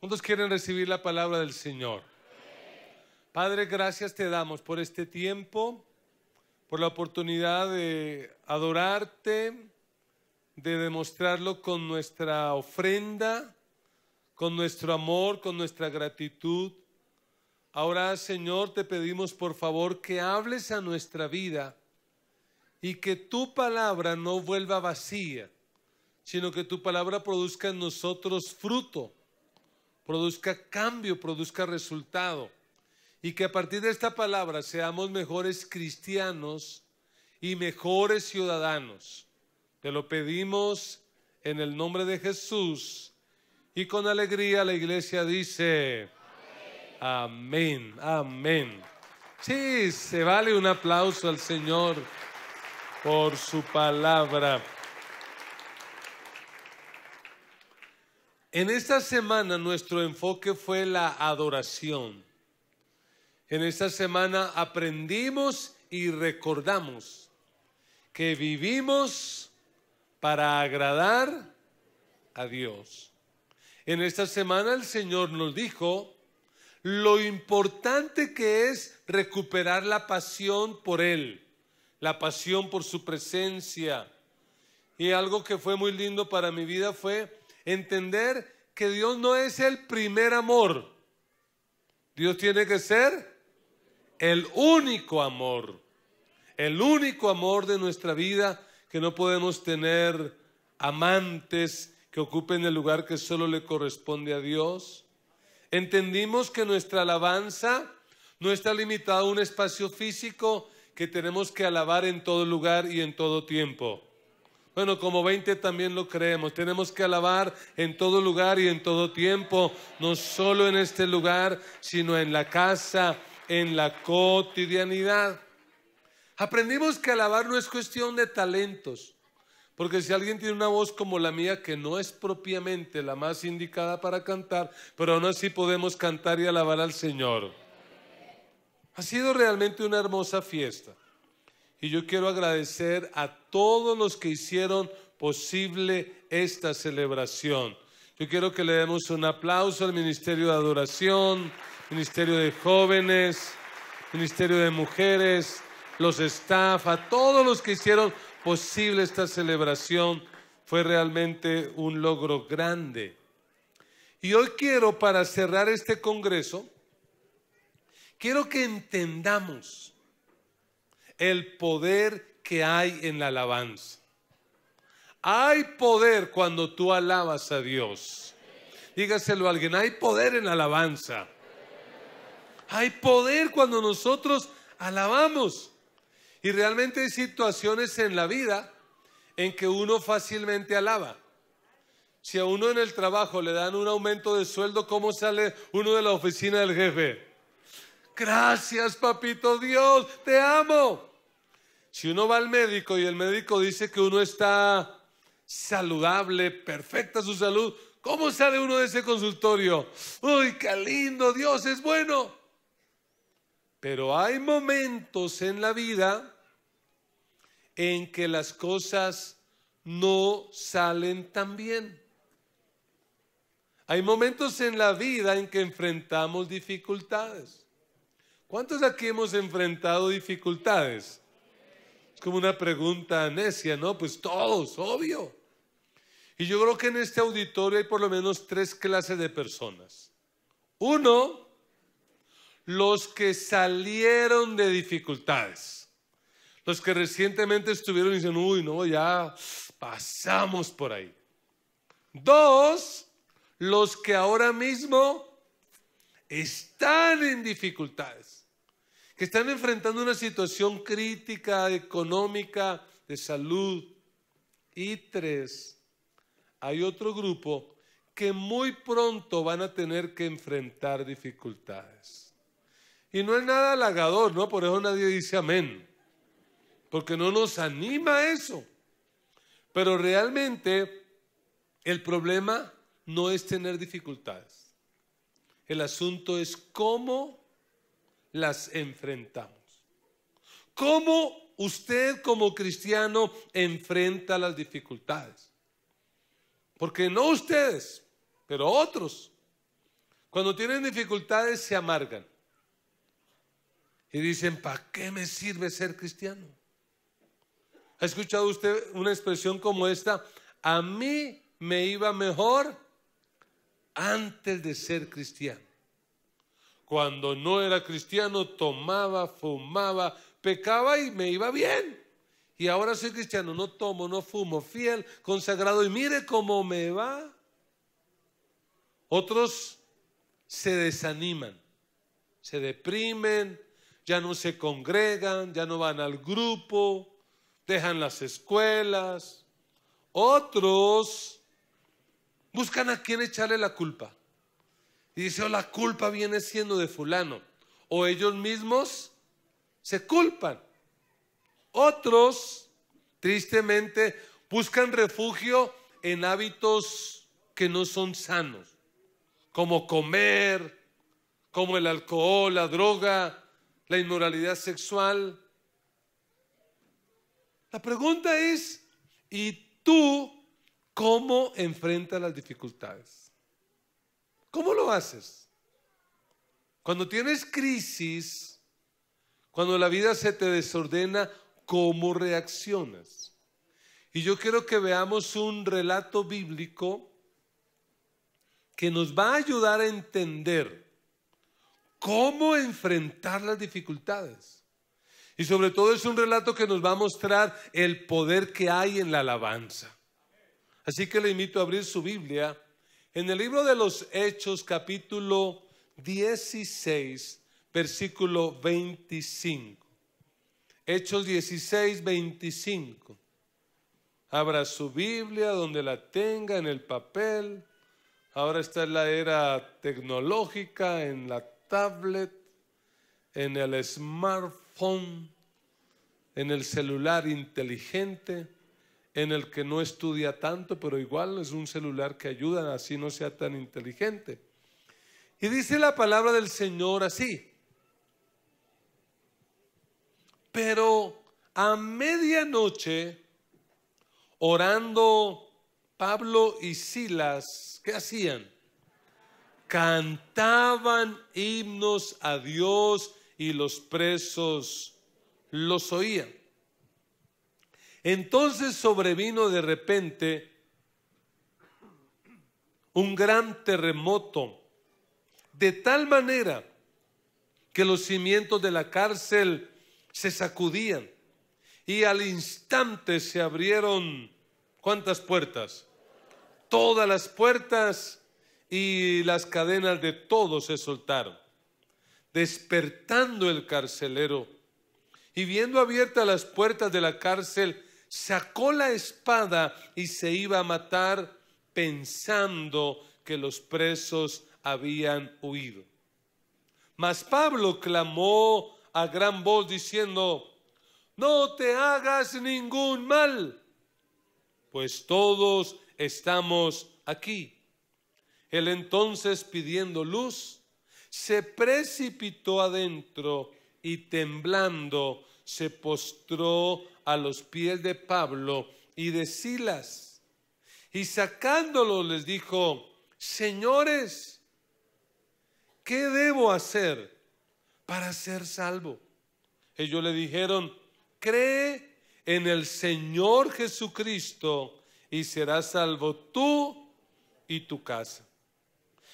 ¿Cuántos quieren recibir la palabra del Señor? Padre, gracias te damos por este tiempo, por la oportunidad de adorarte, de demostrarlo con nuestra ofrenda, con nuestro amor, con nuestra gratitud. Ahora, Señor, te pedimos por favor que hables a nuestra vida y que tu palabra no vuelva vacía, sino que tu palabra produzca en nosotros fruto, produzca cambio, produzca resultado, y que a partir de esta palabra seamos mejores cristianos y mejores ciudadanos. Te lo pedimos en el nombre de Jesús, y con alegría la iglesia dice amén, amén. Sí, se vale un aplauso al Señor por su palabra. En esta semana nuestro enfoque fue la adoración. En esta semana aprendimos y recordamos que vivimos para agradar a Dios. En esta semana el Señor nos dijo lo importante que es recuperar la pasión por Él, la pasión por su presencia. Y algo que fue muy lindo para mi vida fue entender que Dios no es el primer amor. Dios tiene que ser el único amor de nuestra vida, que no podemos tener amantes que ocupen el lugar que solo le corresponde a Dios. Entendimos que nuestra alabanza no está limitada a un espacio físico, que tenemos que alabar en todo lugar y en todo tiempo. Bueno, como 20 también lo creemos. Tenemos que alabar en todo lugar y en todo tiempo, no solo en este lugar, sino en la casa, en la cotidianidad. Aprendimos que alabar no es cuestión de talentos, porque si alguien tiene una voz como la mía, que no es propiamente la más indicada para cantar, pero aún así podemos cantar y alabar al Señor. Ha sido realmente una hermosa fiesta. Y yo quiero agradecer a todos los que hicieron posible esta celebración. Yo quiero que le demos un aplauso al Ministerio de Adoración, Ministerio de Jóvenes, Ministerio de Mujeres, los staff, a todos los que hicieron posible esta celebración. Fue realmente un logro grande. Y hoy quiero, para cerrar este congreso, quiero que entendamos el poder que hay en la alabanza. Hay poder cuando tú alabas a Dios. Dígaselo a alguien, hay poder en la alabanza. Hay poder cuando nosotros alabamos. Y realmente hay situaciones en la vida en que uno fácilmente alaba. Si a uno en el trabajo le dan un aumento de sueldo, ¿cómo sale uno de la oficina del jefe? Gracias, papito Dios, te amo. Si uno va al médico y el médico dice que uno está saludable, perfecta su salud, ¿cómo sale uno de ese consultorio? ¡Uy, qué lindo! Dios es bueno. Pero hay momentos en la vida en que las cosas no salen tan bien. Hay momentos en la vida en que enfrentamos dificultades. ¿Cuántos aquí hemos enfrentado dificultades? Es como una pregunta necia, ¿no? Pues todos, obvio. Y yo creo que en este auditorio hay por lo menos 3 clases de personas. Uno, los que salieron de dificultades. Los que recientemente estuvieron y dicen, uy, no, ya pasamos por ahí. 2, los que ahora mismo están en dificultades, que están enfrentando una situación crítica, económica, de salud. Y 3, hay otro grupo que muy pronto van a tener que enfrentar dificultades. Y no es nada halagador, ¿no? Por eso nadie dice amén, porque no nos anima eso. Pero realmente el problema no es tener dificultades. El asunto es cómo las enfrentamos. ¿Cómo usted como cristiano enfrenta las dificultades? Porque no ustedes, pero otros Cuando tienen dificultades se amargan y dicen, ¿para qué me sirve ser cristiano? ¿Ha escuchado usted una expresión como esta? A mí me iba mejor antes de ser cristiano. Cuando no era cristiano tomaba, fumaba, pecaba y me iba bien. Y ahora soy cristiano, no tomo, no fumo, fiel, consagrado y mire cómo me va. Otros se desaniman, se deprimen, ya no se congregan, ya no van al grupo, dejan las escuelas. Otros buscan a quién echarle la culpa. Y dice, la culpa viene siendo de fulano. O ellos mismos se culpan. Otros, tristemente, buscan refugio en hábitos que no son sanos, como comer, como el alcohol, la droga, la inmoralidad sexual. La pregunta es, ¿y tú cómo enfrentas las dificultades? ¿Cómo lo haces? Cuando tienes crisis, cuando la vida se te desordena, ¿cómo reaccionas? Y yo quiero que veamos un relato bíblico que nos va a ayudar a entender cómo enfrentar las dificultades. Y sobre todo es un relato que nos va a mostrar el poder que hay en la alabanza. Así que le invito a abrir su Biblia en el libro de los Hechos, capítulo 16, versículo 25. Hechos 16, 25. Abra su Biblia donde la tenga, en el papel. Ahora está en la era tecnológica, en la tablet, en el smartphone, en el celular inteligente, en el que no estudia tanto, pero igual es un celular que ayuda, así no sea tan inteligente. Y dice la palabra del Señor así: pero a medianoche, orando Pablo y Silas, ¿qué hacían? Cantaban himnos a Dios y los presos los oían. Entonces sobrevino de repente un gran terremoto, de tal manera que los cimientos de la cárcel se sacudían y al instante se abrieron, ¿cuántas puertas? Todas las puertas, y las cadenas de todos se soltaron. Despertando el carcelero y viendo abiertas las puertas de la cárcel, sacó la espada y se iba a matar, pensando que los presos habían huido. Mas Pablo clamó a gran voz diciendo: no te hagas ningún mal, pues todos estamos aquí. Él entonces, pidiendo luz, se precipitó adentro y temblando se postró a los pies de Pablo y de Silas, y sacándolos les dijo: señores, ¿qué debo hacer para ser salvo? Ellos le dijeron: cree en el Señor Jesucristo y serás salvo tú y tu casa.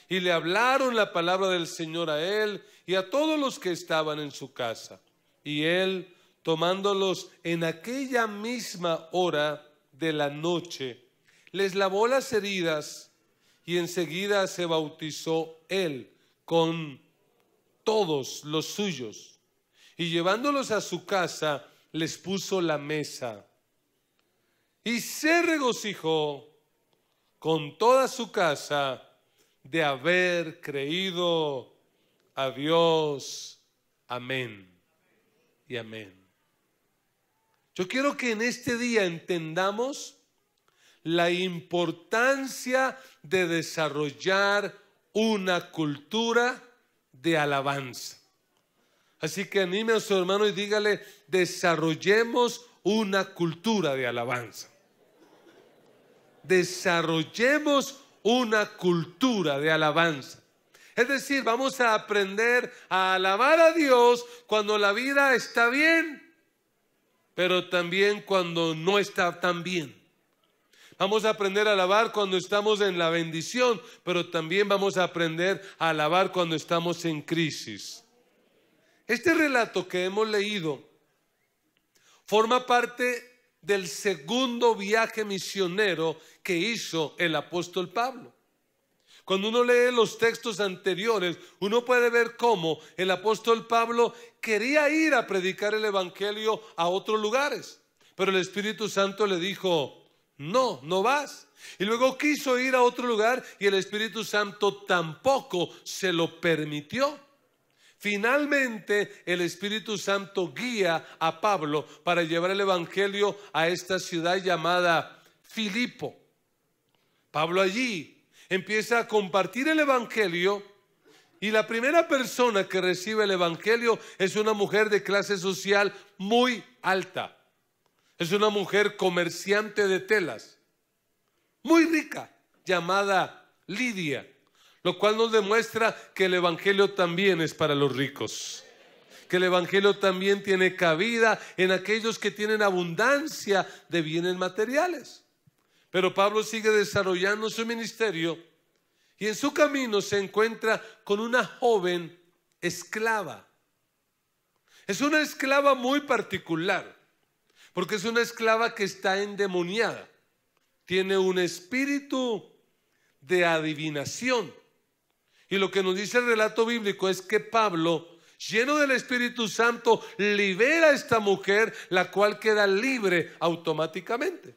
Y le hablaron la palabra del Señor a él y a todos los que estaban en su casa. Y él, tomándolos en aquella misma hora de la noche, les lavó las heridas y enseguida se bautizó él con todos los suyos. Y llevándolos a su casa, les puso la mesa. Y se regocijó con toda su casa de haber creído a Dios. Amén y amén. Yo quiero que en este día entendamos la importancia de desarrollar una cultura de alabanza. Así que anime a su hermano y dígale: desarrollemos una cultura de alabanza. Desarrollemos una cultura de alabanza. Es decir, vamos a aprender a alabar a Dios cuando la vida está bien, pero también cuando no está tan bien. Vamos a aprender a alabar cuando estamos en la bendición, pero también vamos a aprender a alabar cuando estamos en crisis. Este relato que hemos leído forma parte del segundo viaje misionero que hizo el apóstol Pablo. Cuando uno lee los textos anteriores, uno puede ver cómo el apóstol Pablo quería ir a predicar el evangelio a otros lugares, pero el Espíritu Santo le dijo: no, no vas. Y luego quiso ir a otro lugar y el Espíritu Santo tampoco se lo permitió. Finalmente el Espíritu Santo guía a Pablo para llevar el evangelio a esta ciudad llamada Filipo. Pablo allí empieza a compartir el evangelio y la primera persona que recibe el evangelio es una mujer de clase social muy alta. Es una mujer comerciante de telas, muy rica, llamada Lidia, lo cual nos demuestra que el evangelio también es para los ricos, que el evangelio también tiene cabida en aquellos que tienen abundancia de bienes materiales. Pero Pablo sigue desarrollando su ministerio y en su camino se encuentra con una joven esclava. Es una esclava muy particular, porque es una esclava que está endemoniada. Tiene un espíritu de adivinación. Y lo que nos dice el relato bíblico es que Pablo, lleno del Espíritu Santo, libera a esta mujer, la cual queda libre automáticamente.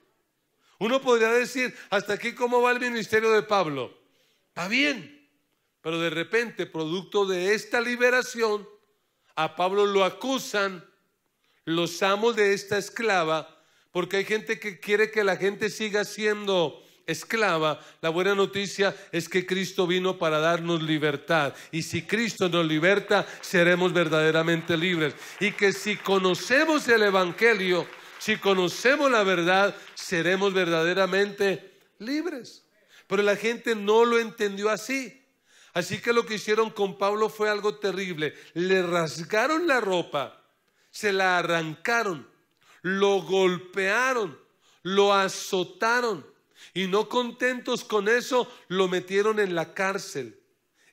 Uno podría decir: hasta aquí ¿cómo va el ministerio de Pablo? Va bien. Pero de repente, producto de esta liberación, a Pablo lo acusan los amos de esta esclava, porque hay gente que quiere que la gente siga siendo esclava. La buena noticia es que Cristo vino para darnos libertad, y si Cristo nos liberta, seremos verdaderamente libres, y que si conocemos el evangelio, si conocemos la verdad, seremos verdaderamente libres. Pero la gente no lo entendió así. Así que lo que hicieron con Pablo fue algo terrible. Le rasgaron la ropa, se la arrancaron, lo golpearon, lo azotaron, y no contentos con eso, lo metieron en la cárcel,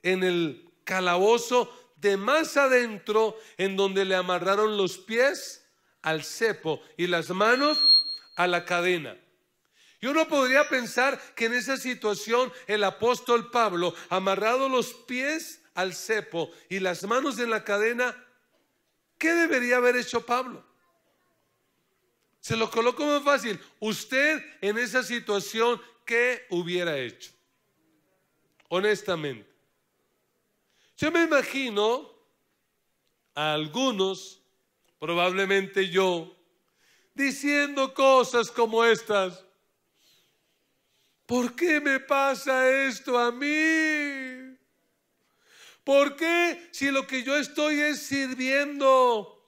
en el calabozo de más adentro, en donde le amarraron los pies al cepo y las manos a la cadena. Y uno podría pensar que en esa situación el apóstol Pablo, amarrado los pies al cepo y las manos en la cadena, ¿qué debería haber hecho Pablo? Se lo coloco más fácil. Usted en esa situación, ¿qué hubiera hecho? Honestamente, yo me imagino a algunos, probablemente yo, diciendo cosas como estas: ¿por qué me pasa esto a mí? ¿Por qué, si lo que yo estoy es sirviendo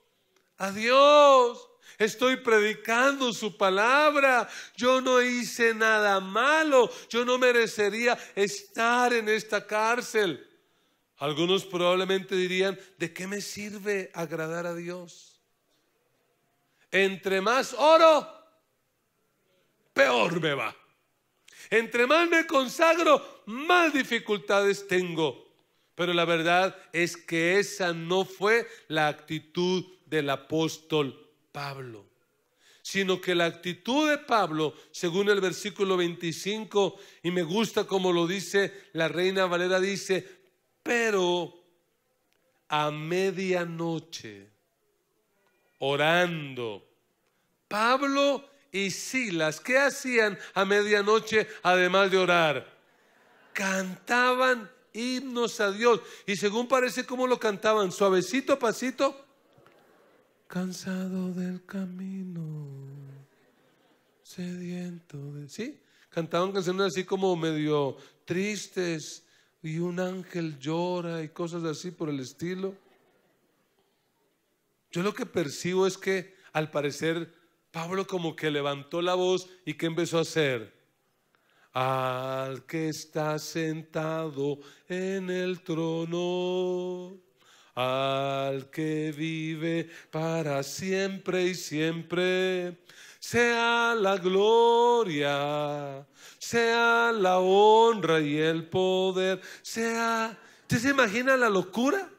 a Dios, estoy predicando su palabra, yo no hice nada malo, yo no merecería estar en esta cárcel? Algunos probablemente dirían: ¿de qué me sirve agradar a Dios? Entre más oro, peor me va. Entre más me consagro, más dificultades tengo. Pero la verdad es que esa no fue la actitud del apóstol Pablo, sino que la actitud de Pablo, según el versículo 25, y me gusta como lo dice la Reina Valera, dice: pero a medianoche, orando, Pablo y Silas, ¿qué hacían a medianoche además de orar? Cantaban himnos a Dios. Y según parece, ¿cómo lo cantaban? Suavecito, pasito. Cansado del camino, sediento de... ¿Sí? Cantaban canciones así como medio tristes, y un ángel llora y cosas así por el estilo. Yo lo que percibo es que al parecer Pablo como que levantó la voz y ¿qué empezó a hacer? al que está sentado en el trono, al que vive para siempre y siempre. Sea la gloria, sea la honra y el poder, sea... ¿Usted se imagina la locura?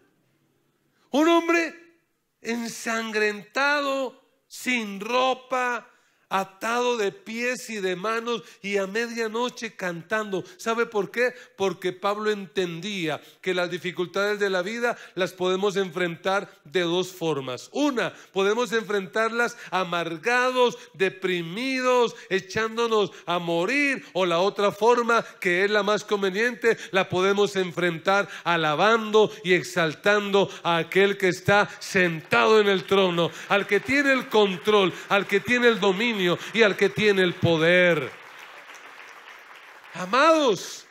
Un hombre ensangrentado, sin ropa, atado de pies y de manos y a medianoche cantando. ¿Sabe por qué? Porque Pablo entendía que las dificultades de la vida las podemos enfrentar de dos formas. Una, podemos enfrentarlas amargados, deprimidos, echándonos a morir, o la otra forma, que es la más conveniente, la podemos enfrentar alabando y exaltando a aquel que está sentado en el trono, al que tiene el control, al que tiene el dominio y al que tiene el poder. Amados,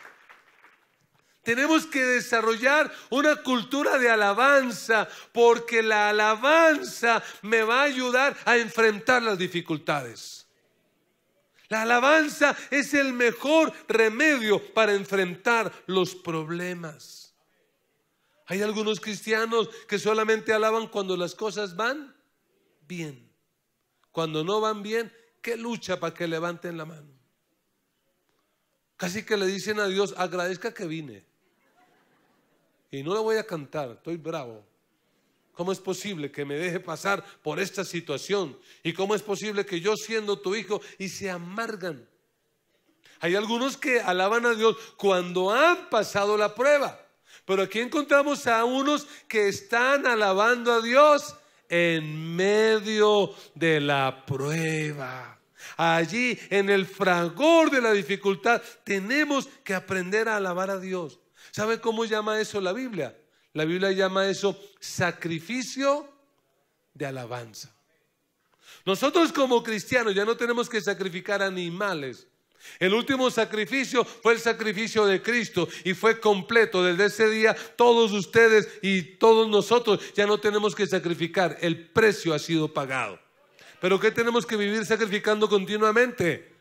tenemos que desarrollar una cultura de alabanza, porque la alabanza me va a ayudar a enfrentar las dificultades. La alabanza es el mejor remedio para enfrentar los problemas. Hay algunos cristianos que solamente alaban cuando las cosas van bien. Cuando no van bien, ¿qué lucha para que levanten la mano? Casi que le dicen a Dios: agradezca que vine. Y no le voy a cantar, estoy bravo. ¿Cómo es posible que me deje pasar por esta situación? ¿Y cómo es posible que yo, siendo tu hijo? Y se amargan. Hay algunos que alaban a Dios cuando han pasado la prueba. Pero aquí encontramos a unos que están alabando a Dios en medio de la prueba. Allí, en el fragor de la dificultad, tenemos que aprender a alabar a Dios. ¿Sabe cómo llama eso la Biblia? La Biblia llama eso sacrificio de alabanza. Nosotros como cristianos ya no tenemos que sacrificar animales. El último sacrificio fue el sacrificio de Cristo y fue completo. Desde ese día todos ustedes y todos nosotros ya no tenemos que sacrificar. El precio ha sido pagado. ¿Pero qué tenemos que vivir sacrificando continuamente?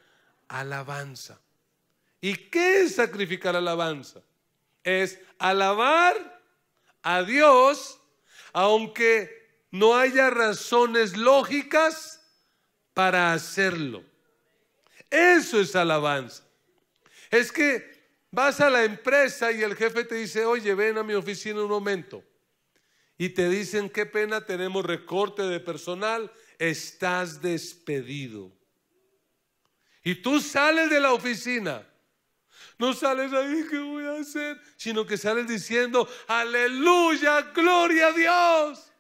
Alabanza. ¿Y qué es sacrificar alabanza? Es alabar a Dios aunque no haya razones lógicas para hacerlo. Eso es alabanza. Es que vas a la empresa y el jefe te dice: oye, ven a mi oficina un momento. Y te dicen: qué pena, tenemos recorte de personal, estás despedido. Y tú sales de la oficina. No sales ahí, ¿qué voy a hacer? Sino que sales diciendo: aleluya, gloria a Dios.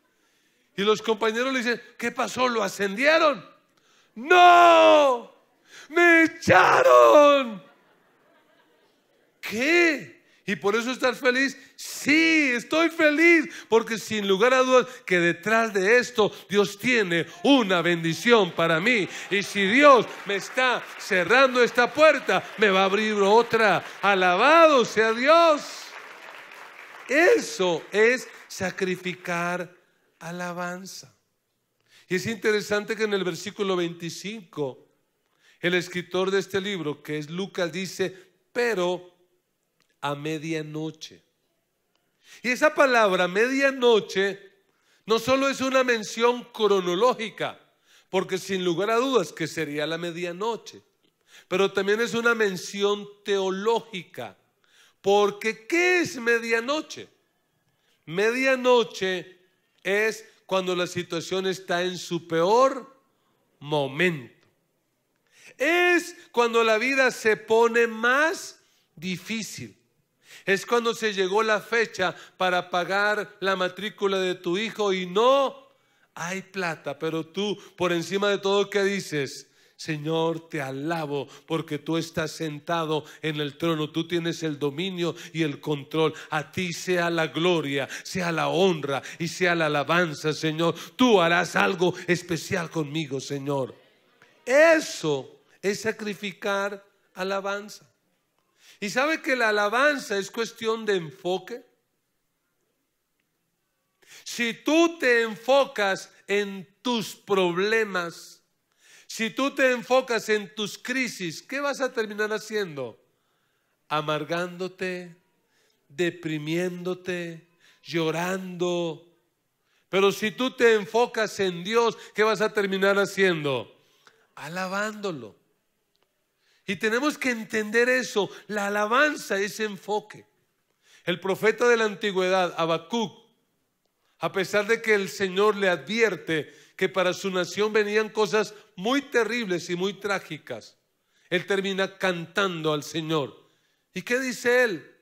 Y los compañeros le dicen: ¿qué pasó? ¿Lo ascendieron? ¡No! ¡Me echaron! ¿Qué? ¿Y por eso estás feliz? Sí, estoy feliz, porque sin lugar a dudas que detrás de esto Dios tiene una bendición para mí. Y si Dios me está cerrando esta puerta, me va a abrir otra. Alabado sea Dios. Eso es sacrificar alabanza. Y es interesante que en el versículo 25 el escritor de este libro, que es Lucas, dice: pero a medianoche. Y esa palabra medianoche no solo es una mención cronológica, porque sin lugar a dudas que sería la medianoche, pero también es una mención teológica, porque ¿qué es medianoche? Medianoche es cuando la situación está en su peor momento. Es cuando la vida se pone más difícil. Es cuando se llegó la fecha para pagar la matrícula de tu hijo y no hay plata. Pero tú, por encima de todo, ¿qué dices? Señor, te alabo porque tú estás sentado en el trono. Tú tienes el dominio y el control. A ti sea la gloria, sea la honra y sea la alabanza, Señor. Tú harás algo especial conmigo, Señor. Eso es sacrificar alabanza. ¿Y sabe que la alabanza es cuestión de enfoque? Si tú te enfocas en tus problemas, Si tú te enfocas en tus crisis, ¿qué vas a terminar haciendo? Amargándote, deprimiéndote, llorando. Pero si tú te enfocas en Dios, ¿qué vas a terminar haciendo? Alabándolo. Y tenemos que entender eso. La alabanza es enfoque. El profeta de la antigüedad, Habacuc, a pesar de que el Señor le advierte que para su nación venían cosas muy terribles y muy trágicas, él termina cantando al Señor. ¿Y qué dice él?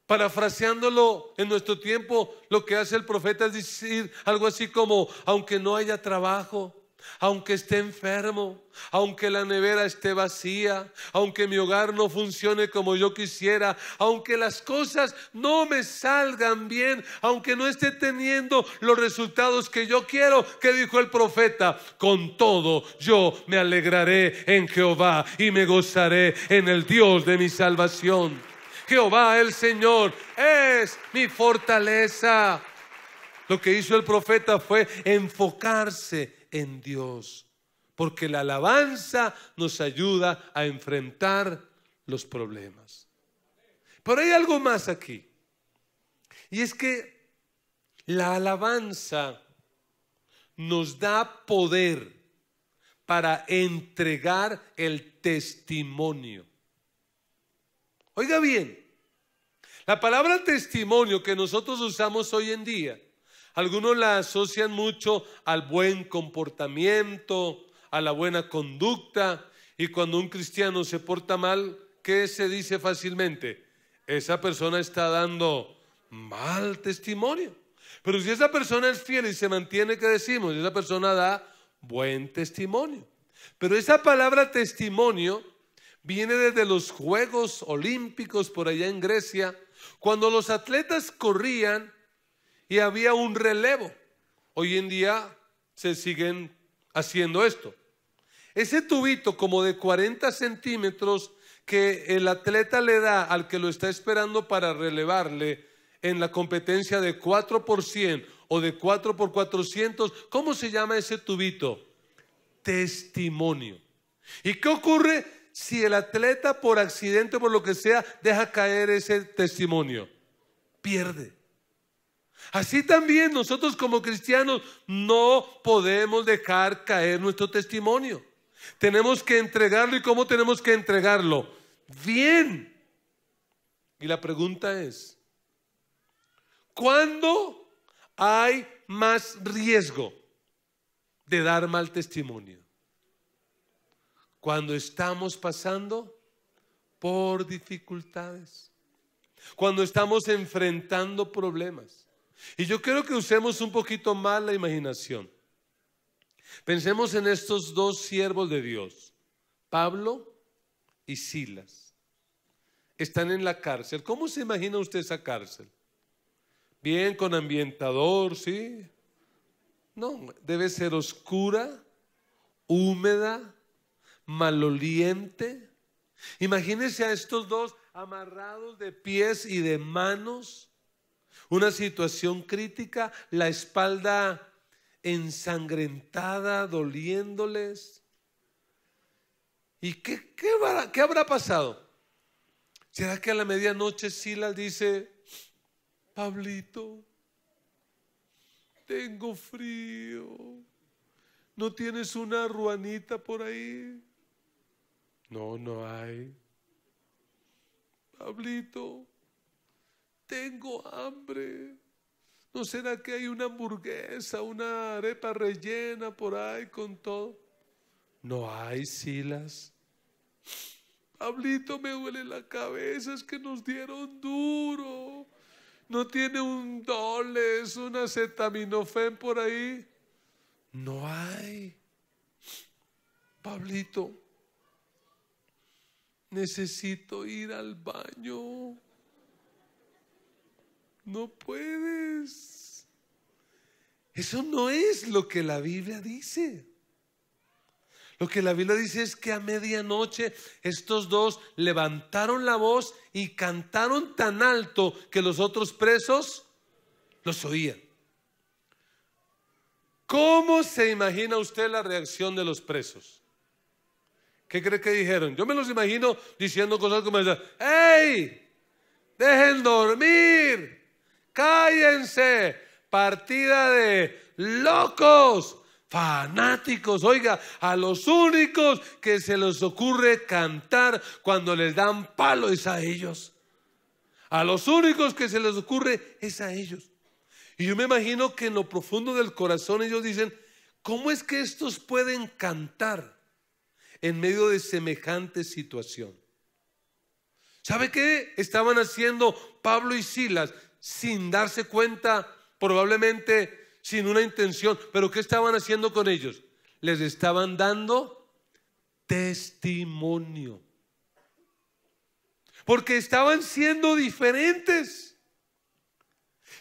Parafraseándolo en nuestro tiempo, lo que hace el profeta es decir algo así como: aunque no haya trabajo, aunque esté enfermo, aunque la nevera esté vacía, aunque mi hogar no funcione como yo quisiera, aunque las cosas no me salgan bien, aunque no esté teniendo los resultados que yo quiero, ¿qué dijo el profeta? Con todo yo me alegraré en Jehová y me gozaré en el Dios de mi salvación. Jehová el Señor es mi fortaleza. Lo que hizo el profeta fue enfocarse en Dios, porque la alabanza nos ayuda a enfrentar los problemas. Pero hay algo más aquí, y es que la alabanza nos da poder para entregar el testimonio. Oiga bien, la palabra testimonio que nosotros usamos hoy en día, algunos la asocian mucho al buen comportamiento, a la buena conducta, y cuando un cristiano se porta mal, ¿qué se dice fácilmente? Esa persona está dando mal testimonio. Pero si esa persona es fiel y se mantiene, ¿qué decimos? Esa persona da buen testimonio. Pero esa palabra testimonio viene desde los Juegos Olímpicos por allá en Grecia, cuando los atletas corrían y había un relevo. Hoy en día se siguen haciendo esto. Ese tubito como de 40 centímetros que el atleta le da al que lo está esperando para relevarle en la competencia de 4 por 100 o de 4 por 400, ¿cómo se llama ese tubito? Testimonio. ¿Y qué ocurre si el atleta por accidente o por lo que sea deja caer ese testimonio? Pierde. Así también nosotros como cristianos no podemos dejar caer nuestro testimonio. Tenemos que entregarlo. ¿Y cómo tenemos que entregarlo? Bien. Y la pregunta es: ¿cuándo hay más riesgo de dar mal testimonio? Cuando estamos pasando por dificultades, cuando estamos enfrentando problemas. Y yo quiero que usemos un poquito más la imaginación. Pensemos en estos dos siervos de Dios, Pablo y Silas. Están en la cárcel. ¿Cómo se imagina usted esa cárcel? Bien, con ambientador, ¿sí? No, debe ser oscura, húmeda, maloliente. Imagínense a estos dos amarrados de pies y de manos. Una situación crítica, la espalda ensangrentada, doliéndoles. ¿Y qué habrá pasado? ¿Será que a la medianoche Silas dice: Pablito, tengo frío, ¿no tienes una ruanita por ahí? No, no hay. Pablito, tengo hambre, ¿no será que hay una hamburguesa, una arepa rellena por ahí con todo? No hay, Silas. Pablito, me duele la cabeza, es que nos dieron duro. ¿No tiene un Doles, un acetaminofén por ahí? No hay. Pablito, necesito ir al baño. No puedes. Eso no es lo que la Biblia dice. Lo que la Biblia dice es que a medianoche estos dos levantaron la voz y cantaron tan alto que los otros presos los oían. ¿Cómo se imagina usted la reacción de los presos? ¿Qué cree que dijeron? Yo me los imagino diciendo cosas como esas. ¡Ey! ¡Dejen dormir! ¡Cállense! Partida de locos, fanáticos. Oiga, a los únicos que se les ocurre cantar cuando les dan palo es a ellos. A los únicos que se les ocurre es a ellos. Y yo me imagino que en lo profundo del corazón ellos dicen, ¿cómo es que estos pueden cantar en medio de semejante situación? ¿Sabe qué estaban haciendo Pablo y Silas sin darse cuenta, probablemente sin una intención? Pero ¿qué estaban haciendo con ellos? Les estaban dando testimonio. Porque estaban siendo diferentes.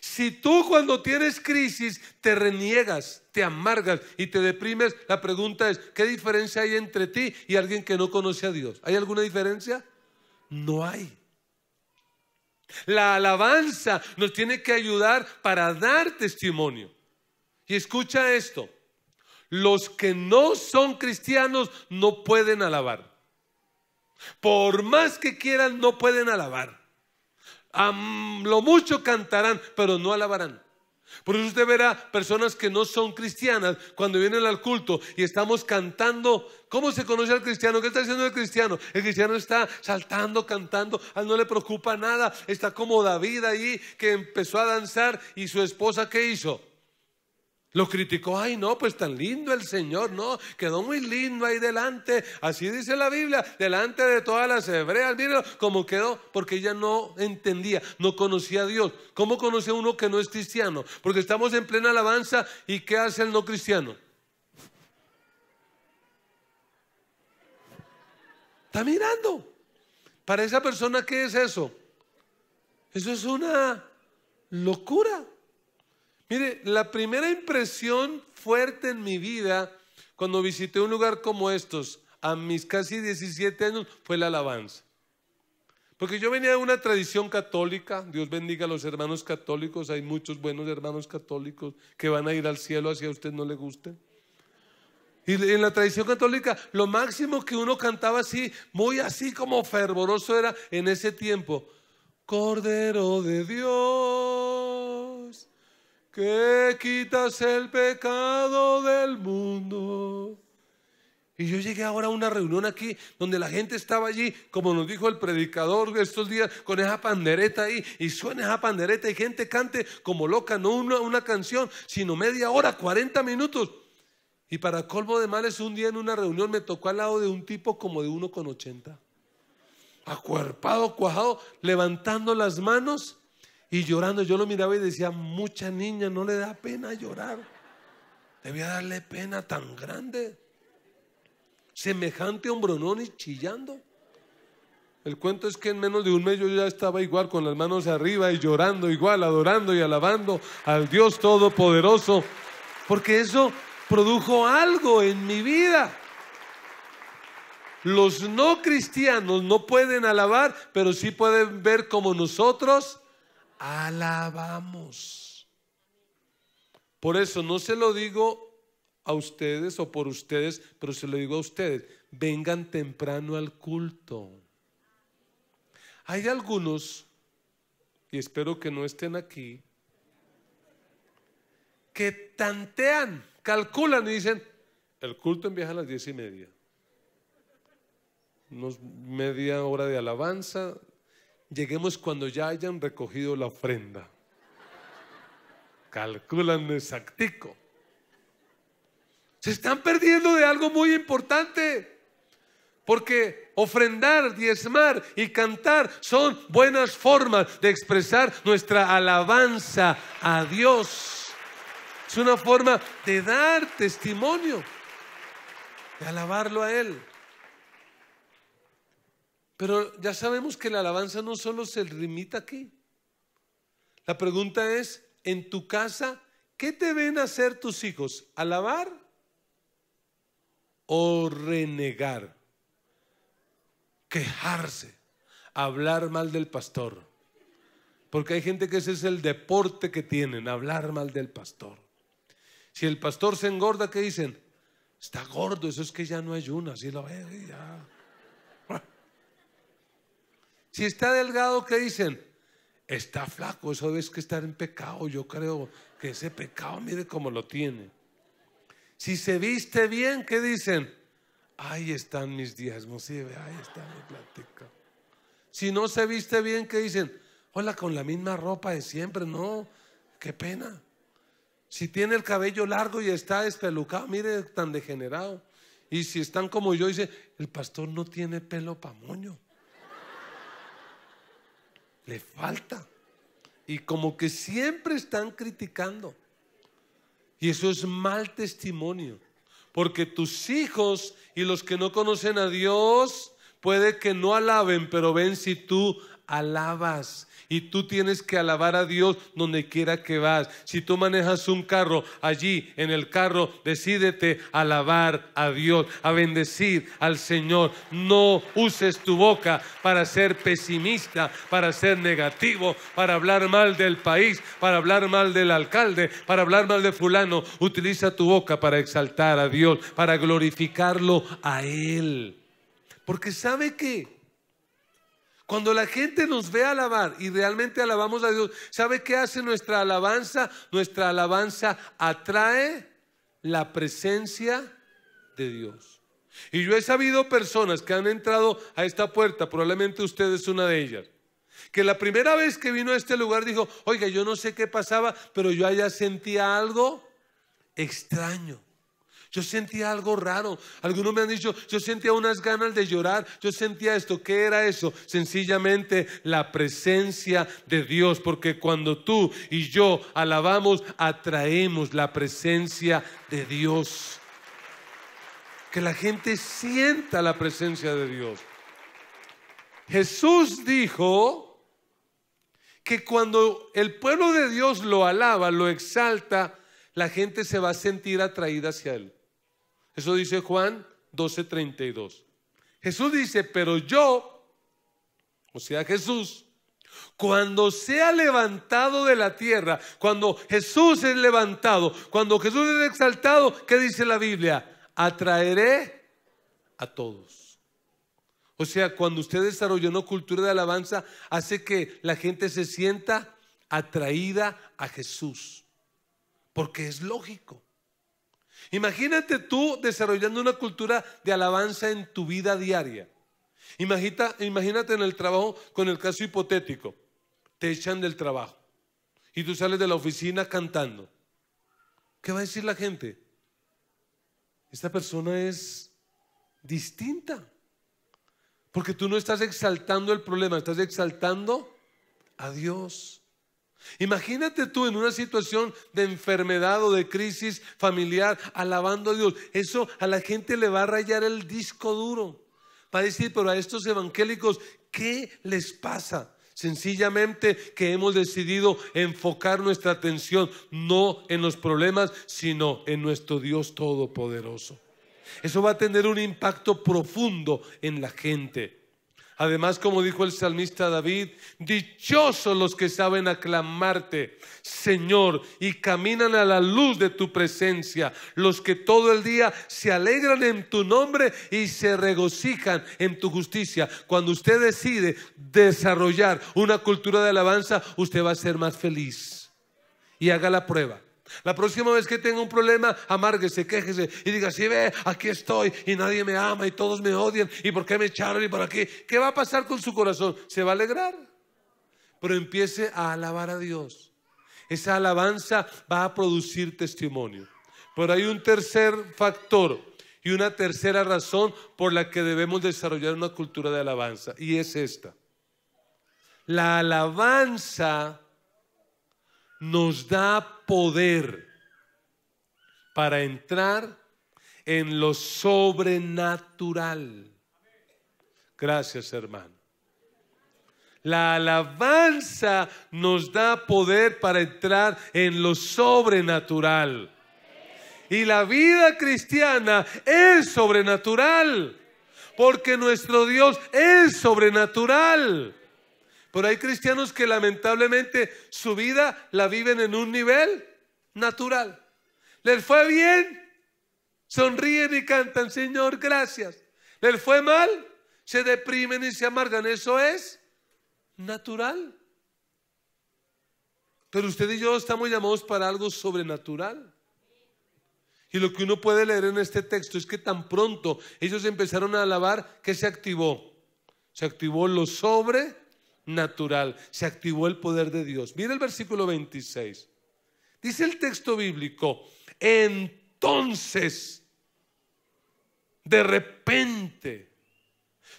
Si tú cuando tienes crisis te reniegas, te amargas y te deprimes, la pregunta es, ¿qué diferencia hay entre ti y alguien que no conoce a Dios? ¿Hay alguna diferencia? No hay. La alabanza nos tiene que ayudar para dar testimonio. Y escucha esto, los que no son cristianos no pueden alabar. Por más que quieran, no pueden alabar. Lo mucho cantarán, pero no alabarán. Por eso usted verá personas que no son cristianas cuando vienen al culto y estamos cantando. ¿Cómo se conoce al cristiano? ¿Qué está haciendo el cristiano? El cristiano está saltando, cantando, a él no le preocupa nada. Está como David ahí que empezó a danzar y su esposa ¿qué hizo? Lo criticó. Ay no, pues tan lindo el Señor, no, quedó muy lindo ahí delante. Así dice la Biblia, delante de todas las hebreas. Mírenlo cómo quedó, porque ella no entendía, no conocía a Dios. ¿Cómo conoce a uno que no es cristiano? Porque estamos en plena alabanza y ¿qué hace el no cristiano? Está mirando. Para esa persona, ¿qué es eso? Eso es una locura. Mire, la primera impresión fuerte en mi vida cuando visité un lugar como estos, a mis casi 17 años, fue la alabanza. Porque yo venía de una tradición católica. Dios bendiga a los hermanos católicos. Hay muchos buenos hermanos católicos que van a ir al cielo así a usted no le guste. Y en la tradición católica, lo máximo que uno cantaba así, muy así como fervoroso era en ese tiempo, Cordero de Dios, que quitas el pecado del mundo. Y yo llegué ahora a una reunión aquí donde la gente estaba allí, como nos dijo el predicador estos días, con esa pandereta ahí, y suena esa pandereta y gente cante como loca, no una canción, sino media hora, 40 minutos. Y para colmo de males, un día en una reunión me tocó al lado de un tipo como de 1,80, acuerpado, cuajado, levantando las manos y llorando. Yo lo miraba y decía, mucha niña, no le da pena llorar, debía darle pena tan grande, semejante hombronón y chillando. El cuento es que en menos de un mes yo ya estaba igual, con las manos arriba y llorando igual, adorando y alabando al Dios Todopoderoso, porque eso produjo algo en mi vida. Los no cristianos no pueden alabar, pero sí pueden ver como nosotros alabamos. Por eso no se lo digo a ustedes o por ustedes, pero se lo digo a ustedes: vengan temprano al culto. Hay algunos, y espero que no estén aquí, que tantean, calculan y dicen, el culto empieza a las 10:30, media hora de alabanza, lleguemos cuando ya hayan recogido la ofrenda. Calculan exactico. Se están perdiendo de algo muy importante, porque ofrendar, diezmar y cantar son buenas formas de expresar nuestra alabanza a Dios. Es una forma de dar testimonio, de alabarlo a Él. Pero ya sabemos que la alabanza no solo se limita aquí. La pregunta es, en tu casa, ¿qué te ven hacer tus hijos? ¿Alabar o renegar? Quejarse, hablar mal del pastor. Porque hay gente que ese es el deporte que tienen, hablar mal del pastor. Si el pastor se engorda, ¿qué dicen? Está gordo, eso es que ya no ayuna, así lo veo y ya. Si está delgado, ¿qué dicen? Está flaco, eso es que estar en pecado. Yo creo que ese pecado, mire cómo lo tiene. Si se viste bien, ¿qué dicen? Ahí están mis diezmos, sí, ahí está mi plática. Si no se viste bien, ¿qué dicen? Hola, con la misma ropa de siempre, no, qué pena. Si tiene el cabello largo y está despelucado, mire tan degenerado. Y si están como yo, dice, el pastor no tiene pelo pa' moño. Le falta. Y como que siempre están criticando. Y eso es mal testimonio. Porque tus hijos y los que no conocen a Dios puede que no alaben, pero ven si tú alabas. Y tú tienes que alabar a Dios donde quiera que vas. Si tú manejas un carro, allí en el carro decídete a alabar a Dios, a bendecir al Señor. No uses tu boca para ser pesimista, para ser negativo, para hablar mal del país, para hablar mal del alcalde, para hablar mal de fulano. Utiliza tu boca para exaltar a Dios, para glorificarlo a Él. Porque ¿sabe qué? Cuando la gente nos ve alabar y realmente alabamos a Dios, ¿sabe qué hace nuestra alabanza? Nuestra alabanza atrae la presencia de Dios. Y yo he sabido personas que han entrado a esta puerta, probablemente usted es una de ellas, que la primera vez que vino a este lugar dijo, oiga, yo no sé qué pasaba, pero yo allá sentía algo extraño. Yo sentía algo raro. Algunos me han dicho, yo sentía unas ganas de llorar. Yo sentía esto. ¿Qué era eso? Sencillamente la presencia de Dios. Porque cuando tú y yo alabamos, atraemos la presencia de Dios. Que la gente sienta la presencia de Dios. Jesús dijo que cuando el pueblo de Dios lo alaba, lo exalta, la gente se va a sentir atraída hacia Él. Eso dice Juan 12:32. Jesús dice, pero yo, o sea Jesús, cuando sea levantado de la tierra, cuando Jesús es levantado, cuando Jesús es exaltado, ¿qué dice la Biblia? Atraeré a todos. O sea, cuando usted desarrolla una cultura de alabanza, hace que la gente se sienta atraída a Jesús, porque es lógico. Imagínate tú desarrollando una cultura de alabanza en tu vida diaria. Imagínate en el trabajo con el caso hipotético. Te echan del trabajo y tú sales de la oficina cantando. ¿Qué va a decir la gente? Esta persona es distinta. Porque tú no estás exaltando el problema, estás exaltando a Dios. Imagínate tú en una situación de enfermedad o de crisis familiar alabando a Dios. Eso a la gente le va a rayar el disco duro. Va a decir, pero a estos evangélicos, ¿qué les pasa? Sencillamente que hemos decidido enfocar nuestra atención no en los problemas, sino en nuestro Dios todopoderoso. Eso va a tener un impacto profundo en la gente. Además, como dijo el salmista David, dichosos los que saben aclamarte, Señor, y caminan a la luz de tu presencia, los que todo el día se alegran en tu nombre y se regocijan en tu justicia. Cuando usted decide desarrollar una cultura de alabanza, usted va a ser más feliz. Y haga la prueba. La próxima vez que tenga un problema, amárguese, quéjese y diga, sí, ve, aquí estoy y nadie me ama y todos me odian y por qué me echaron y por aquí. ¿Qué va a pasar con su corazón? Se va a alegrar. Pero empiece a alabar a Dios. Esa alabanza va a producir testimonio. Pero hay un tercer factor y una tercera razón por la que debemos desarrollar una cultura de alabanza, y es esta. La alabanza nos da poder para entrar en lo sobrenatural. Gracias, hermano. La alabanza nos da poder para entrar en lo sobrenatural. Y la vida cristiana es sobrenatural, porque nuestro Dios es sobrenatural. Pero hay cristianos que lamentablemente su vida la viven en un nivel natural. Les fue bien, sonríen y cantan, Señor, gracias. ¿Les fue mal? Se deprimen y se amargan. Eso es natural. Pero usted y yo estamos llamados para algo sobrenatural. Y lo que uno puede leer en este texto es que tan pronto ellos empezaron a alabar, ¿qué se activó? Se activó lo sobrenatural, se activó el poder de Dios. Mira el versículo 26. Dice el texto bíblico, entonces, de repente,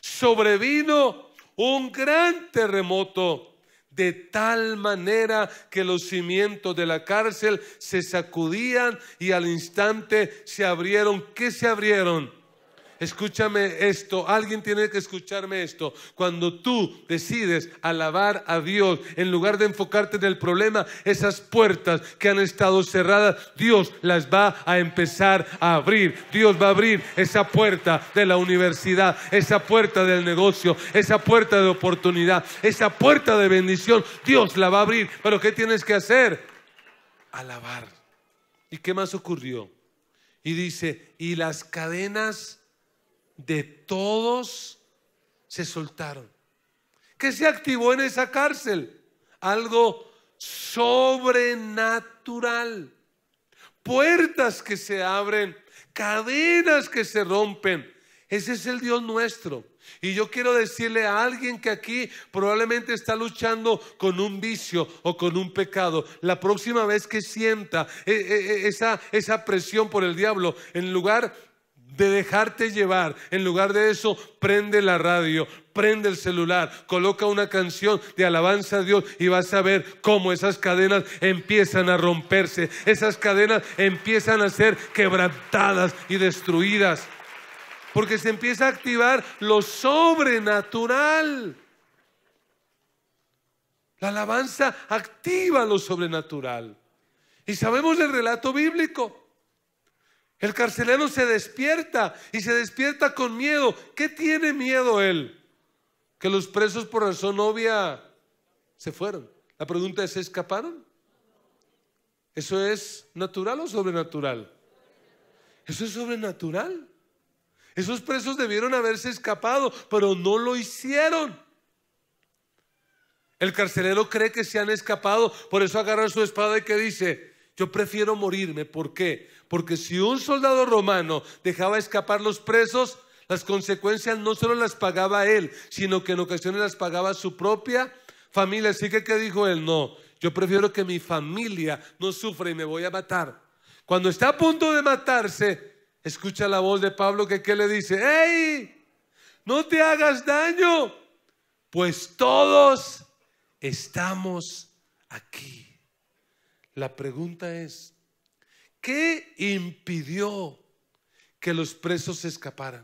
sobrevino un gran terremoto, de tal manera que los cimientos de la cárcel se sacudían y al instante se abrieron. ¿Qué se abrieron? Escúchame esto, alguien tiene que escucharme esto. Cuando tú decides alabar a Dios, en lugar de enfocarte en el problema, esas puertas que han estado cerradas, Dios las va a empezar a abrir. Dios va a abrir esa puerta de la universidad, esa puerta del negocio, esa puerta de oportunidad, esa puerta de bendición. Dios la va a abrir. Pero ¿qué tienes que hacer? Alabar. ¿Y qué más ocurrió? Y dice, y las cadenas de todos se soltaron. ¿Qué se activó en esa cárcel? Algo sobrenatural. Puertas que se abren, cadenas que se rompen. Ese es el Dios nuestro. Y yo quiero decirle a alguien que aquí probablemente está luchando con un vicio o con un pecado. La próxima vez que sienta esa presión por el diablo, en lugar de dejarte llevar, en lugar de eso, prende la radio, prende el celular, coloca una canción de alabanza a Dios y vas a ver cómo esas cadenas empiezan a romperse, esas cadenas empiezan a ser quebrantadas y destruidas, porque se empieza a activar lo sobrenatural. La alabanza activa lo sobrenatural. Y sabemos del relato bíblico. El carcelero se despierta y se despierta con miedo. ¿Qué tiene miedo él? Que los presos por razón obvia se fueron. La pregunta es, ¿se escaparon? ¿Eso es natural o sobrenatural? Eso es sobrenatural. Esos presos debieron haberse escapado, pero no lo hicieron. El carcelero cree que se han escapado, por eso agarra su espada y que dice, yo prefiero morirme. ¿Por qué? Porque si un soldado romano dejaba escapar los presos, las consecuencias no solo las pagaba él, sino que en ocasiones las pagaba su propia familia. Así que ¿qué dijo él? No, yo prefiero que mi familia no sufra y me voy a matar. Cuando está a punto de matarse, escucha la voz de Pablo que ¿qué le dice? ¡Ey! No te hagas daño, pues todos estamos aquí. La pregunta es, ¿qué impidió que los presos se escaparan?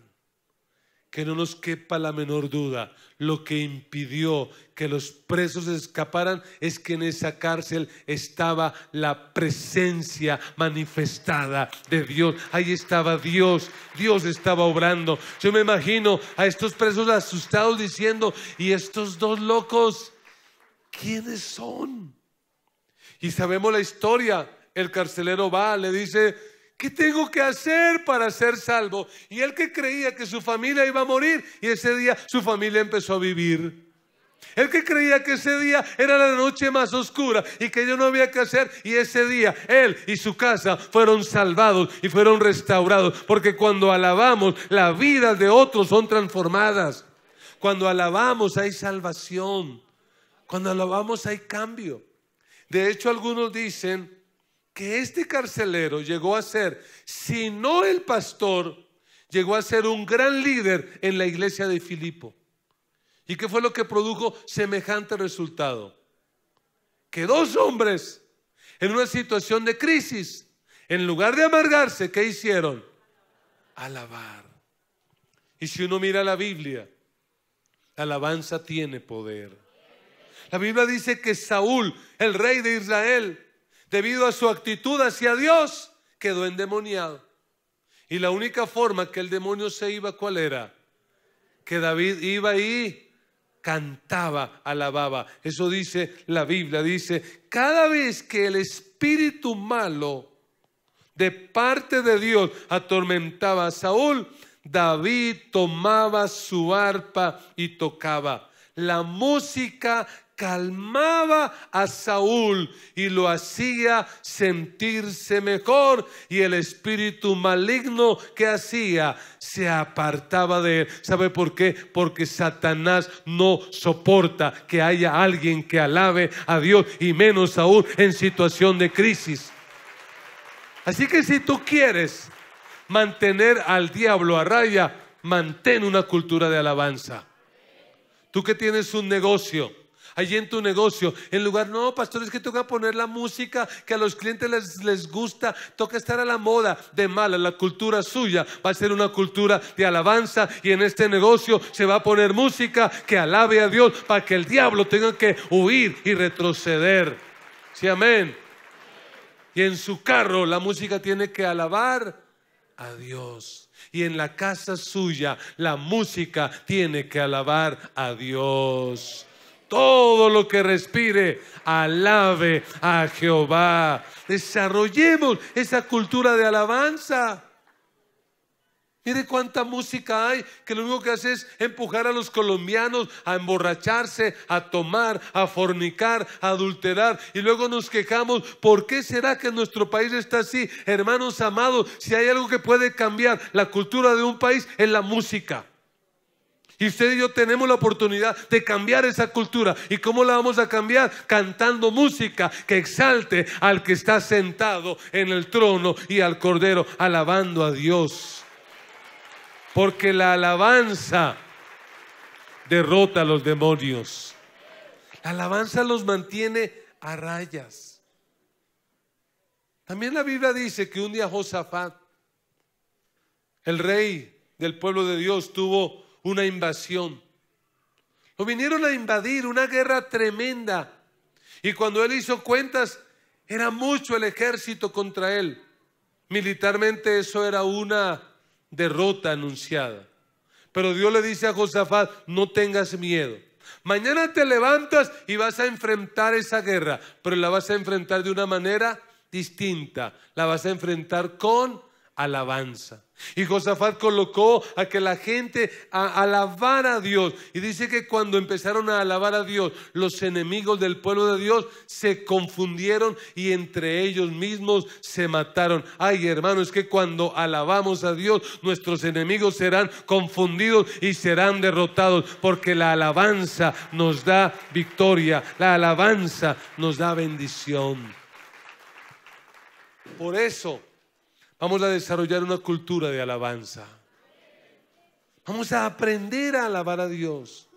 Que no nos quepa la menor duda, lo que impidió que los presos se escaparan es que en esa cárcel estaba la presencia manifestada de Dios. Ahí estaba Dios, Dios estaba obrando. Yo me imagino a estos presos asustados diciendo, ¿y estos dos locos quiénes son? Y sabemos la historia. El carcelero va, le dice, ¿qué tengo que hacer para ser salvo? Y él que creía que su familia iba a morir, y ese día su familia empezó a vivir. Él que creía que ese día era la noche más oscura y que yo no había que hacer, y ese día él y su casa fueron salvados y fueron restaurados. Porque cuando alabamos, las vidas de otros son transformadas. Cuando alabamos hay salvación. Cuando alabamos hay cambio. De hecho, algunos dicen que este carcelero llegó a ser, si no el pastor, llegó a ser un gran líder en la iglesia de Filipo. ¿Y qué fue lo que produjo semejante resultado? Que dos hombres en una situación de crisis, en lugar de amargarse, ¿qué hicieron? Alabar. Y si uno mira la Biblia, la alabanza tiene poder. La Biblia dice que Saúl, el rey de Israel, debido a su actitud hacia Dios, quedó endemoniado. Y la única forma que el demonio se iba, ¿cuál era? Que David iba y cantaba, alababa. Eso dice la Biblia, dice, cada vez que el espíritu malo de parte de Dios atormentaba a Saúl, David tomaba su arpa y tocaba. La música calmaba a Saúl y lo hacía sentirse mejor, y el espíritu maligno que hacía se apartaba de él. ¿Sabe por qué? Porque Satanás no soporta que haya alguien que alabe a Dios, y menos aún en situación de crisis. Así que si tú quieres mantener al diablo a raya, mantén una cultura de alabanza. Tú que tienes un negocio, allí en tu negocio, en lugar, no, pastor, es que toca poner la música que a los clientes les gusta, toca estar a la moda. De mala, la cultura suya va a ser una cultura de alabanza, y en este negocio se va a poner música que alabe a Dios para que el diablo tenga que huir y retroceder. Sí, amén. Y en su carro la música tiene que alabar a Dios. Y en la casa suya la música tiene que alabar a Dios. Todo lo que respire, alabe a Jehová. Desarrollemos esa cultura de alabanza. Mire cuánta música hay que lo único que hace es empujar a los colombianos a emborracharse, a tomar, a fornicar, a adulterar, y luego nos quejamos. ¿Por qué será que nuestro país está así? Hermanos amados, si hay algo que puede cambiar la cultura de un país, es la música. Y usted y yo tenemos la oportunidad de cambiar esa cultura. ¿Y cómo la vamos a cambiar? Cantando música que exalte al que está sentado en el trono y al Cordero, alabando a Dios. Porque la alabanza derrota a los demonios. La alabanza los mantiene a rayas. También la Biblia dice que un día Josafat, el rey del pueblo de Dios, tuvo una invasión. Lo vinieron a invadir, una guerra tremenda. Y cuando él hizo cuentas, era mucho el ejército contra él. Militarmente eso era una derrota anunciada. Pero Dios le dice a Josafat: no tengas miedo. Mañana te levantas y vas a enfrentar esa guerra, pero la vas a enfrentar de una manera distinta. La vas a enfrentar con alabanza. Y Josafat colocó a que la gente alabara a Dios. Y dice que cuando empezaron a alabar a Dios, los enemigos del pueblo de Dios se confundieron y entre ellos mismos se mataron. Ay, hermano, es que cuando alabamos a Dios, nuestros enemigos serán confundidos y serán derrotados, porque la alabanza nos da victoria, la alabanza nos da bendición. Por eso vamos a desarrollar una cultura de alabanza. Vamos a aprender a alabar a Dios.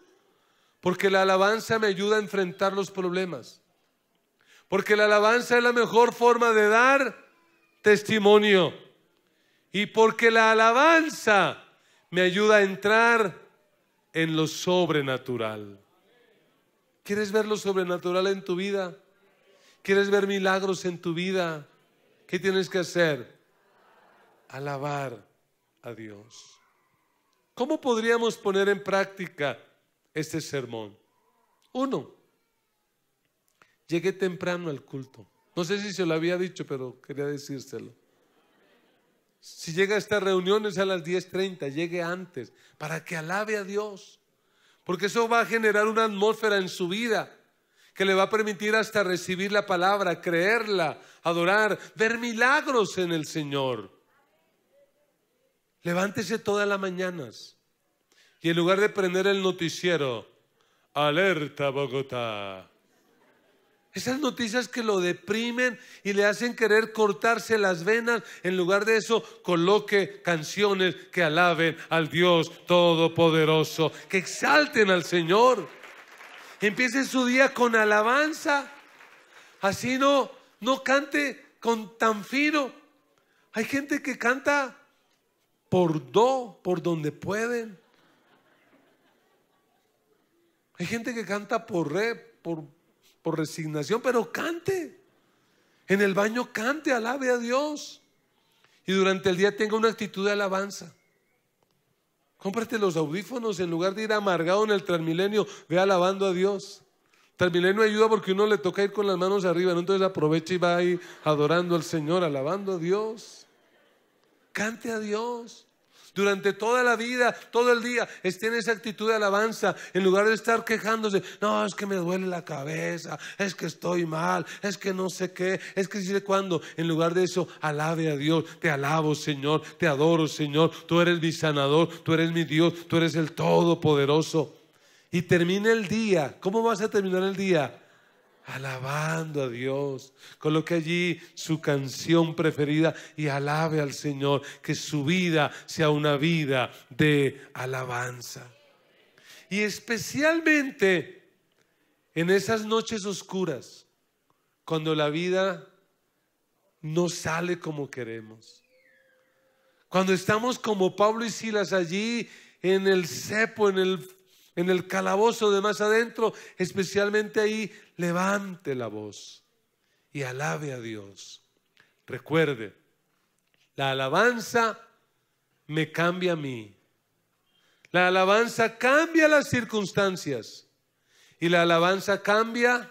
Porque la alabanza me ayuda a enfrentar los problemas. Porque la alabanza es la mejor forma de dar testimonio. Y porque la alabanza me ayuda a entrar en lo sobrenatural. ¿Quieres ver lo sobrenatural en tu vida? ¿Quieres ver milagros en tu vida? ¿Qué tienes que hacer? Alabar a Dios. ¿Cómo podríamos poner en práctica este sermón? 1, llegué temprano al culto. No sé si se lo había dicho, pero quería decírselo. Si llega a estas reuniones a las 10:30, llegue antes para que alabe a Dios, porque eso va a generar una atmósfera en su vida que le va a permitir hasta recibir la palabra, creerla, adorar, ver milagros en el Señor. Levántese todas las mañanas y en lugar de prender el noticiero, alerta Bogotá, esas noticias que lo deprimen y le hacen querer cortarse las venas, en lugar de eso, coloque canciones que alaben al Dios Todopoderoso, que exalten al Señor. Empiece su día con alabanza. Así no cante con tan fino. Hay gente que canta por donde pueden. Hay gente que canta por resignación, pero cante. En el baño cante, alabe a Dios. Y durante el día tenga una actitud de alabanza. Cómprate los audífonos, en lugar de ir amargado en el Transmilenio, ve alabando a Dios. Transmilenio ayuda porque uno le toca ir con las manos arriba, ¿no? Entonces aprovecha y va ahí adorando al Señor, alabando a Dios. Cante a Dios. Durante toda la vida, todo el día, esté en esa actitud de alabanza, en lugar de estar quejándose. No, es que me duele la cabeza, es que estoy mal, es que no sé qué, es que sí sé cuándo. En lugar de eso, alabe a Dios. Te alabo, Señor, te adoro, Señor. Tú eres mi sanador, tú eres mi Dios, tú eres el Todopoderoso. Y termina el día. ¿Cómo vas a terminar el día? Alabando a Dios. Coloque allí su canción preferida y alabe al Señor. Que su vida sea una vida de alabanza. Y especialmente en esas noches oscuras, cuando la vida no sale como queremos. Cuando estamos como Pablo y Silas allí en el cepo, en el calabozo de más adentro, especialmente ahí, levante la voz y alabe a Dios. Recuerde, la alabanza me cambia a mí. La alabanza cambia las circunstancias y la alabanza cambia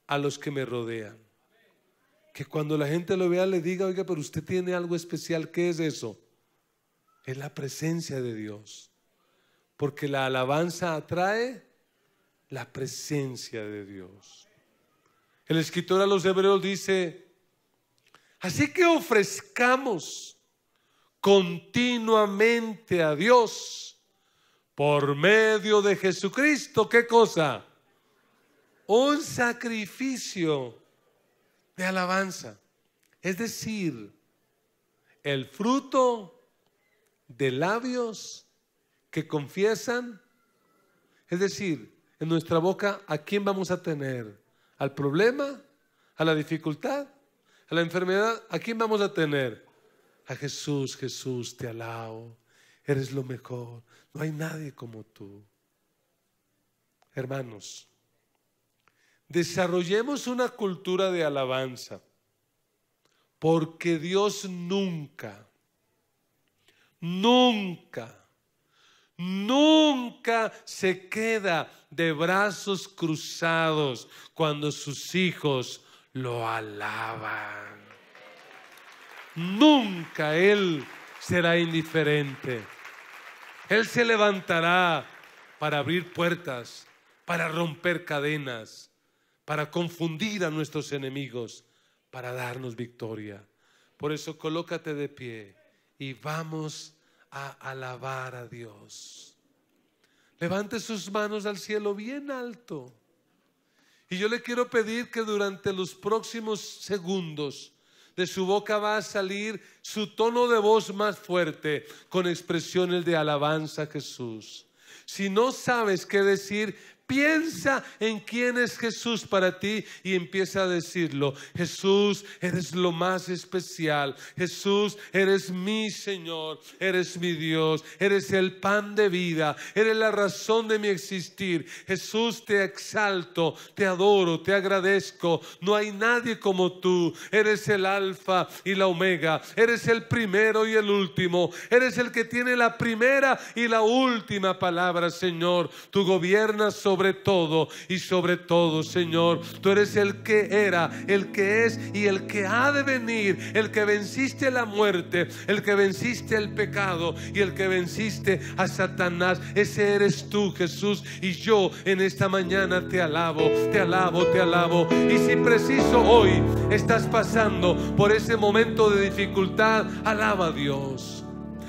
a los que me rodean. Que cuando la gente lo vea le diga: oiga, pero usted tiene algo especial. ¿Qué es eso? Es la presencia de Dios. Porque la alabanza atrae la presencia de Dios. El escritor a los Hebreos dice: así que ofrezcamos continuamente a Dios por medio de Jesucristo. ¿Qué cosa? Un sacrificio de alabanza. Es decir, el fruto de labios que confiesan. Es decir, en nuestra boca, ¿a quién vamos a tener? ¿Al problema? ¿A la dificultad? ¿A la enfermedad? ¿A quién vamos a tener? A Jesús. Jesús, te alabo. Eres lo mejor. No hay nadie como tú. Hermanos, desarrollemos una cultura de alabanza, porque Dios nunca se queda de brazos cruzados cuando sus hijos lo alaban. Nunca Él será indiferente. Él se levantará para abrir puertas, para romper cadenas, para confundir a nuestros enemigos, para darnos victoria. Por eso colócate de pie y vamos a alabar a Dios. Levante sus manos al cielo bien alto. Y yo le quiero pedir que durante los próximos segundos de su boca va a salir su tono de voz más fuerte con expresiones de alabanza a Jesús. Si no sabes qué decir, piensa en quién es Jesús para ti y empieza a decirlo. Jesús, eres lo más especial. Jesús, eres mi Señor, eres mi Dios, eres el pan de vida, eres la razón de mi existir. Jesús, te exalto, te adoro, te agradezco. No hay nadie como tú. Eres el alfa y la omega, eres el primero y el último, eres el que tiene la primera y la última palabra, Señor. Tú gobiernas sobre todo y sobre todo, Señor. Tú eres el que era, el que es y el que ha de venir, el que venciste la muerte, el que venciste el pecado y el que venciste a Satanás. Ese eres tú, Jesús, y yo en esta mañana te alabo, te alabo, te alabo. Y si preciso hoy estás pasando por ese momento de dificultad, alaba a Dios,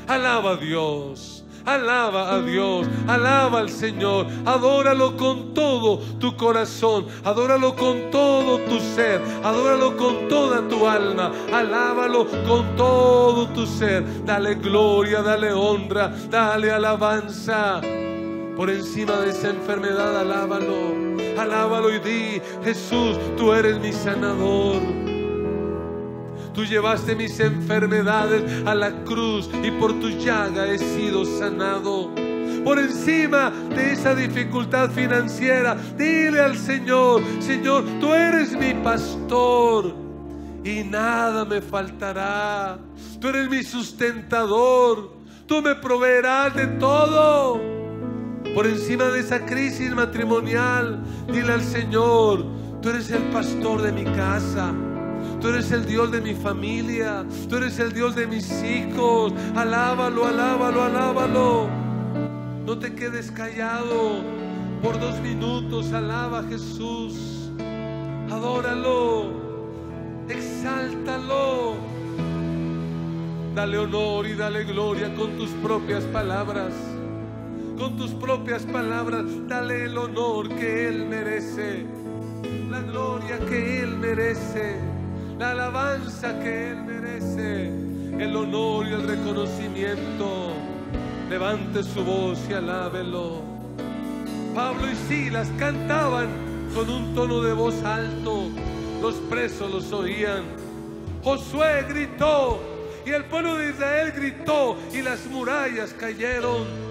alaba a Dios. Alaba a Dios, alaba al Señor, adóralo con todo tu corazón, adóralo con todo tu ser, adóralo con toda tu alma, alábalo con todo tu ser. Dale gloria, dale honra, dale alabanza. Por encima de esa enfermedad, alábalo, alábalo y di: Jesús, tú eres mi sanador. Tú llevaste mis enfermedades a la cruz y por tu llaga he sido sanado. Por encima de esa dificultad financiera, dile al Señor: Señor, tú eres mi pastor y nada me faltará. Tú eres mi sustentador, tú me proveerás de todo. Por encima de esa crisis matrimonial, dile al Señor: tú eres el pastor de mi casa, tú eres el Dios de mi familia, tú eres el Dios de mis hijos. Alábalo, alábalo, alábalo. No te quedes callado por 2 minutos. Alaba a Jesús, adóralo, exáltalo, dale honor y dale gloria con tus propias palabras. Con tus propias palabras, dale el honor que Él merece, la gloria que Él merece, la alabanza que Él merece, el honor y el reconocimiento. Levante su voz y alábelo. Pablo y Silas cantaban con un tono de voz alto. Los presos los oían. Josué gritó y el pueblo de Israel gritó y las murallas cayeron.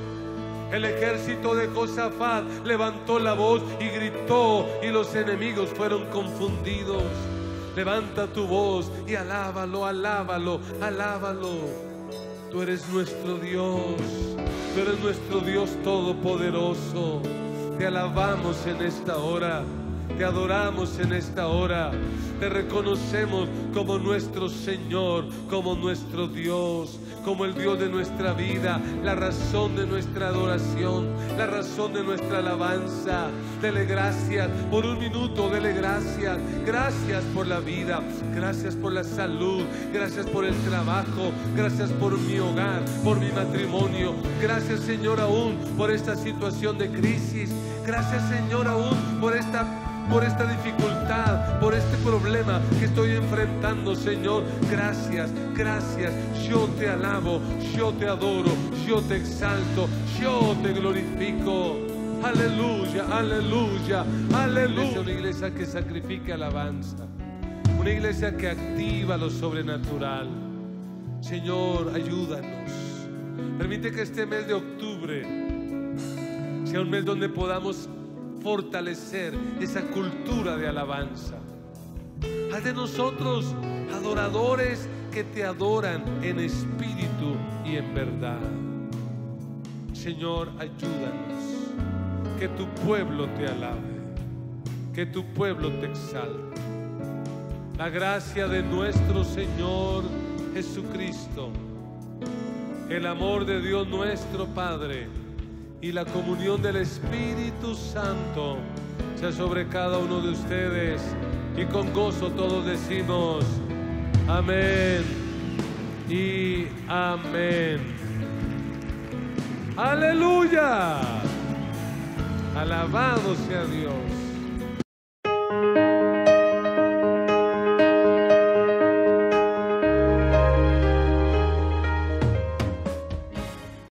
El ejército de Josafat levantó la voz y gritó y los enemigos fueron confundidos. Levanta tu voz y alábalo, alábalo, alábalo. Tú eres nuestro Dios, tú eres nuestro Dios todopoderoso. Te alabamos en esta hora, te adoramos en esta hora, te reconocemos como nuestro Señor, como nuestro Dios, como el Dios de nuestra vida, la razón de nuestra adoración, la razón de nuestra alabanza. Dele gracias por 1 minuto, dele gracias. Gracias por la vida, gracias por la salud, gracias por el trabajo, gracias por mi hogar, por mi matrimonio. Gracias, Señor, aún por esta situación de crisis. Gracias, Señor, aún por esta dificultad, por este problema que estoy enfrentando, Señor. Gracias, gracias. Yo te alabo, yo te adoro, yo te exalto, yo te glorifico. Aleluya, aleluya, aleluya. Una iglesia que sacrifica alabanza, una iglesia que activa lo sobrenatural. Señor, ayúdanos. Permite que este mes de octubre sea un mes donde podamos fortalecer esa cultura de alabanza. Haz de nosotros adoradores que te adoran en espíritu y en verdad. Señor, ayúdanos, que tu pueblo te alabe, que tu pueblo te exalte. La gracia de nuestro Señor Jesucristo, el amor de Dios nuestro Padre y la comunión del Espíritu Santo sea sobre cada uno de ustedes. Y con gozo todos decimos amén y amén. Aleluya. Alabado sea Dios.